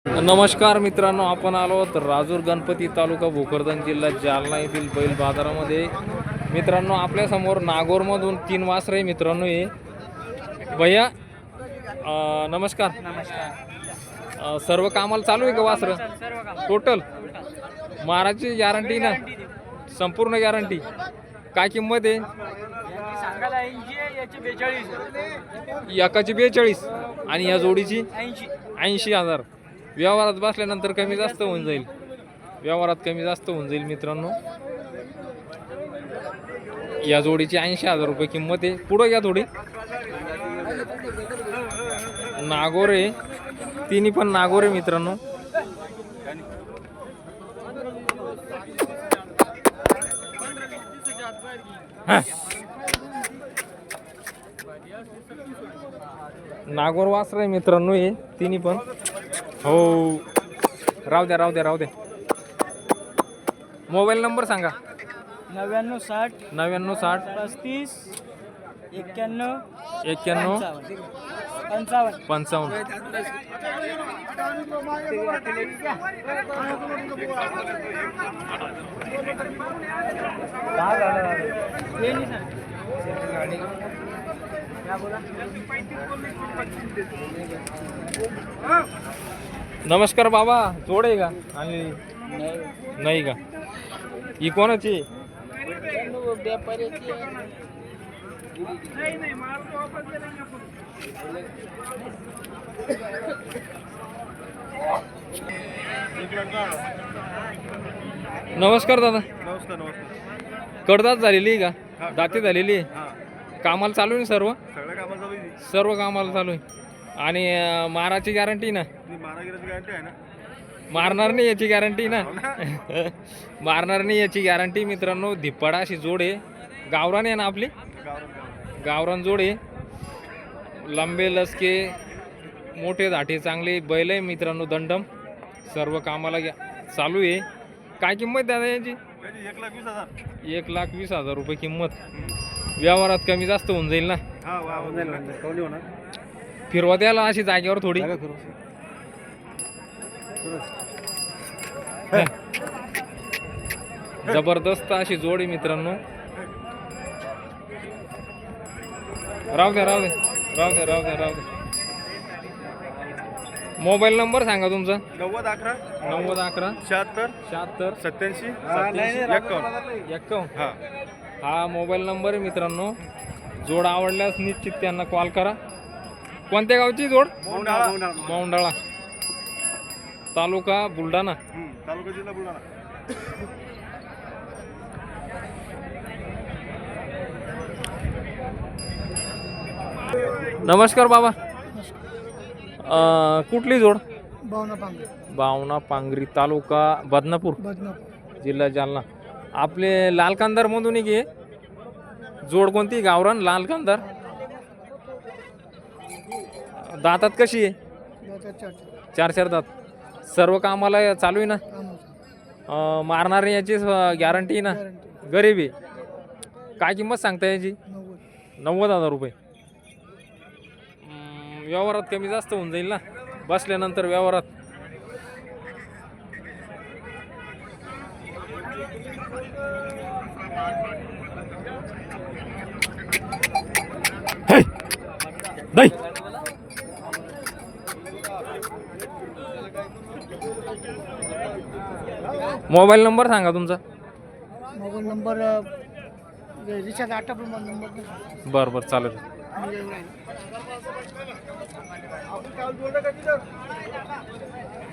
नमस्कार मित्रांनो, आपण आलो आहोत राजूर गणपती तालुका भोकरदन जिल्हा जालना येथील बैल बाजारामध्ये. मित्रांनो, आपल्या समोर नागोरमधून 3 वासरे मित्रांनो हे भैया. नमस्कार. सर्व कामाला चालू आहे का वासर टोटल? माराची गॅरंटी ना? संपूर्ण गॅरंटी. काय किंमत आहे? एकाची 42 आणि या जोडीची 80,000. व्यवहारात बसल्यानंतर कमी जास्त होऊन जाईल. मित्रांनो, या जोडीची 80,000 रुपये किंमत आहे. पुढं घ्या थोडी. नागोरे, तिन्ही पण नागोरे मित्रांनो. नागोर वासर आहे मित्रांनो हे तिन्ही पण. हो, राहू द्या. मोबाईल नंबर सांगा. 99 60 35 91 55. नमस्कार बाबा, जोड आहे का? आणि नाही का? ही कोणाची? नमस्कार दादा. नमस्कार. कडदात झालेली आहे का? दाती झालेली आहे. कामाला चालू आहे सर्व? सगळ्या कामाला चालू आहे. सर्व कामाला चालू आहे. आणि माराची गॅरंटी ना? मारागिराची गॅरंटी आहे ना? मारणार नाही याची गॅरंटी ना? मारणार नाही याची गॅरंटी मित्रांनो. धिप्पाडा अशी जोड आहे. गावरान आहे ना आपली? गावरान जोड आहे. लंबे लसके, मोठे धाटे, चांगले बैल आहे मित्रांनो. दंडम सर्व कामाला चालू आहे. काय किंमत दादा याची? 1,20,000 रुपये किंमत. व्यवहारात कमी जास्त होऊन जाईल ना? फिरवा द्याला अशी जागेवर थोडी. जबरदस्त अशी जोडी मित्रांनो. राहू द्या. मोबाईल नंबर सांगा तुमचा. 90 11 76 76 87 51. हा मोबाईल नंबर आहे मित्रांनो. जोड आवडल्यास निश्चित त्यांना कॉल करा. कोणत्या गावची जोड? मौंडाळा, तालुका बुलढाणा. तालुका जिल्हा बुलढाणा. नमस्कार बाबा. कुठली जोड? बावना पांगरी, तालुका बदनापूर, जिल्हा जालना. आपले लाल कांदार मधून घे. जोड कोणती? गावरान लाल कांदार. दातात कशी आहे? 4 दात. सर्व कामाला चालू आहे ना? मारणारे याची गॅरंटी ना? गरीबी. काय किंमत सांगता याची? 90,000 रुपये. व्यवहारात कमी जास्त होऊन जाईल ना बसल्यानंतर? व्यवहारात मोबाईल नंबर सांगा तुमचा. मोबाईल नंबर रिचार्ज बरं चालेल.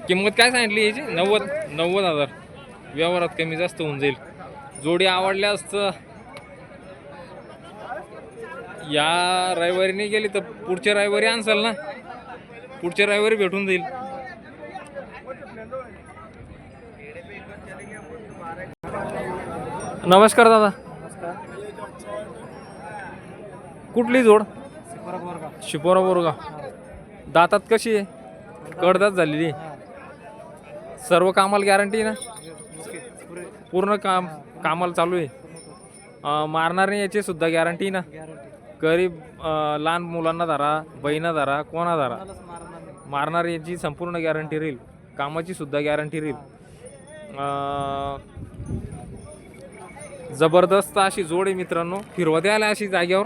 किंमत काय सांगितली याची? 90,000. व्यवहारात कमी जास्त होऊन जाईल. जोडी आवडल्यास या रविवारी नाही गेली तर पुढच्या रविवारी आणसाल ना? पुढच्या रविवारी भेटून जाईल. नमस्कार दादा. कुठली जोड? शिपोरा बोरगा. दातात कशी आहे? कडदात झालेली. सर्व कामाला गॅरंटी ना? पूर्ण कामाला चालू आहे. मारणार नाही याची सुद्धा गॅरंटी ना? गरीब लहान मुलांना धरा, बहिणा धरा, कोणा धरा, मारणार याची संपूर्ण गॅरंटी राहील. कामाची सुद्धा गॅरंटी राहील. जबरदस्त अशी जोड आहे मित्रांनो. फिरवा द्यायला अशी जागेवर.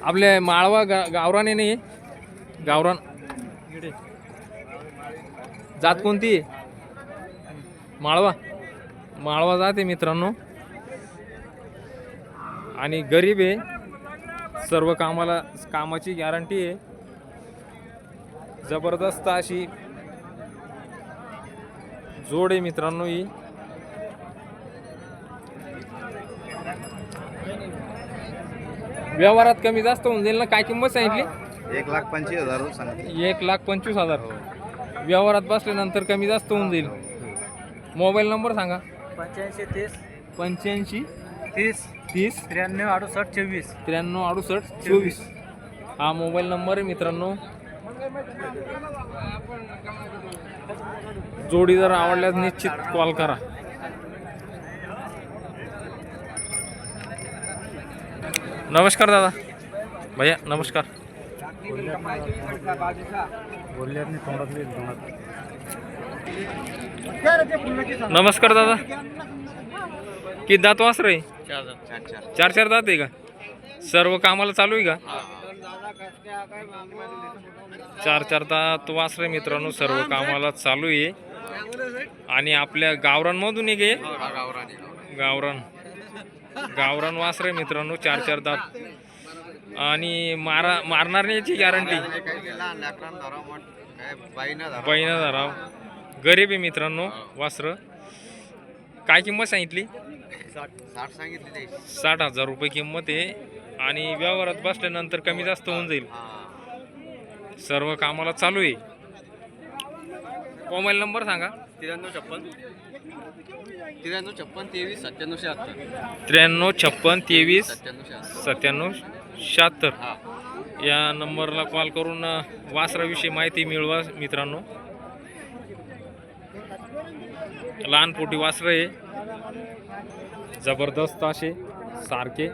आपले माळवा गावरान नाही गावरान जात कोणती आहे? माळवा जाते मित्रांनो. आणि गरीब आहे. सर्व कामाची गॅरंटी आहे. जबरदस्त अशी जोड आहे मित्रांनो ही. व्यवहारात कमी जास्त होऊन जाईल ना? काय किंमत सांगितली? 1,25,000 सांगितले. 1,25,000. व्यवहारात बसल्यानंतर कमी जास्त होऊन जाईल. मोबाईल नंबर सांगा. 85 85 30 30 93 68 24. 93 68 24 हा मोबाईल नंबर आहे मित्रांनो. जोडी जर आवडल्यास निश्चित कॉल करा. नमस्कार दादा. भैया नमस्कार. नमस्कार दादा. किती दात वासर आहे? 4 दात आहे का? सर्व कामाला चालू आहे का? 4 दात वासर आहे मित्रांनो. सर्व कामाला चालू आहे. आणि आपल्या गावरांमधून एक आहे. गावरान वासर आहे मित्रांनो. 4 दात. आणि मारणार नाही याची गॅरंटी. बाईना धरा. गरीब आहे मित्रांनो वासर. काय किंमत सांगितली? 60,000 रुपये किंमत आहे. आणि व्यवहारात बसल्यानंतर कमी जास्त होऊन जाईल. सर्व कामाला चालू आहे. मोबाईल नंबर सांगा. 93 56 23 97 93 56 23 97 76 या नंबरला कॉल करून वासराविषयी माहिती मिळवा मित्रांनो. लहान पोटी वासर आहे. जबरदस्त असे सारखे.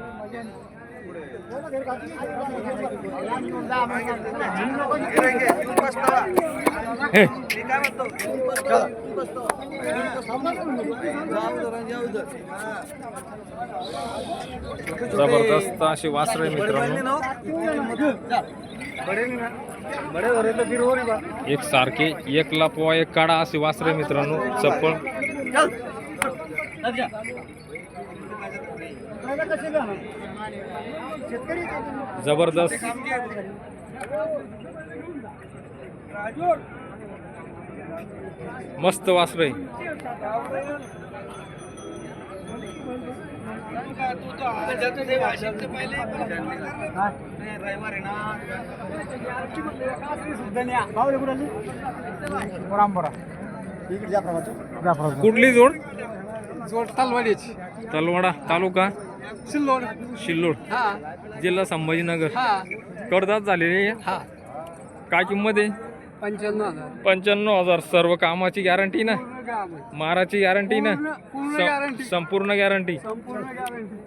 जबरदस्त असे वासर आहे मित्रांनो. एक सारखे. एक लपवा एक काढा असे वासर आहे मित्रांनो. चप्पल जबरदस्त. मस्त वासर आहे. कुठली जोड? तलवाडीची. तलवाडा तालुका सिल्लोड. शिल्लोड जिल्हा संभाजीनगर. कडदात झालेली आहे. हा काय किंमत आहे? 95,000. 95,000. सर्व कामाची गॅरंटी ना? माराची गॅरंटी ना? संपूर्ण गॅरंटी.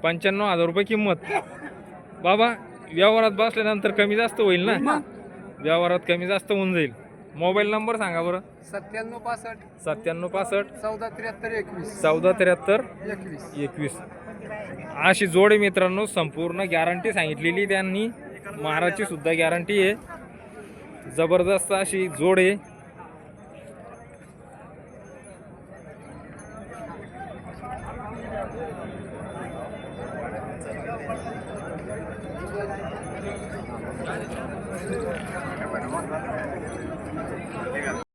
95,000 रुपये किंमत. बाबा व्यवहारात बसल्यानंतर कमी जास्त होईल ना? व्यवहारात कमी जास्त होऊन जाईल. मोबाईल नंबर सांगा बरं. 97 65 97 65 14 73 21. 14 73 21. 21 अशी जोड आहे मित्रांनो. संपूर्ण गॅरंटी सांगितलेली त्यांनी. माराची सुद्धा गॅरंटी आहे. जबरदस्त अशी जोड आहे.